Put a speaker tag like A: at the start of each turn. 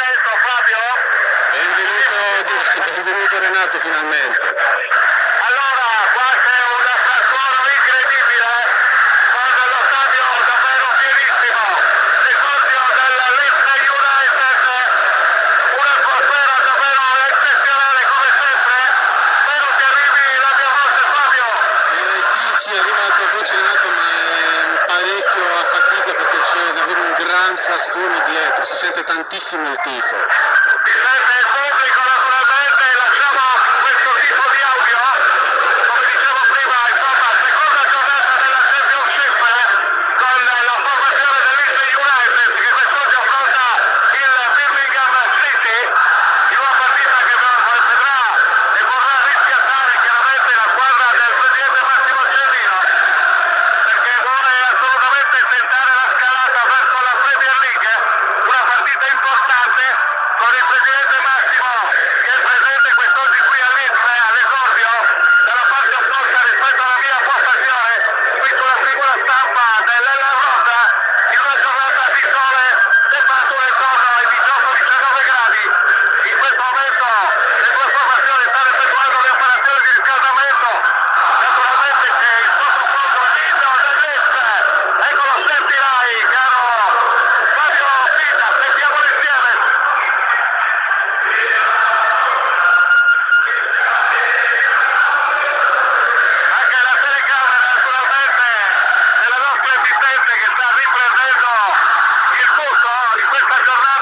A: sento Fabio?
B: Benvenuto Renato finalmente.
A: Allora, qua c'è un suono incredibile con lo stadio davvero pienissimo. L'esordio del Leeds United, un'atmosfera davvero eccezionale come sempre. Spero che arrivi la mia voce Fabio.
B: Sì, arriva la tua voce Renato, ma è parecchio a fatica perché c'è davvero un gran frastuono dietro, si sente tantissimo il tifo.
A: Mi sente il pubblico naturalmente, lasciamo questo tipo di audio. Come dicevo prima, insomma, seconda giornata della Championship con la formazione del Leeds United che quest'oggi affronta il Birmingham City in una partita che vedrà e vorrà rischiattare chiaramente la squadra del presidente Massimo Cellino, perché vuole assolutamente tentare la scalata verso la Premier League, una partita importante con il presidente Massimo che è presente quest'oggi qui a Leeds all'esordio dalla parte opposta rispetto alla mia postazione qui sulla figura stampa dell'Ella Rosa in una giornata di sole, temperature intorno ai 18-19 gradi. In questo momento le due formazioni stanno effettuando le operazioni di riscaldamento. Naturalmente c'è il sottofondo lindo del Leeds, eccolo, sentirai caro Fabio Pita, sentiamolo insieme. Anche la telecamera naturalmente della nostra emittente che sta riprendendo il tutto in questa giornata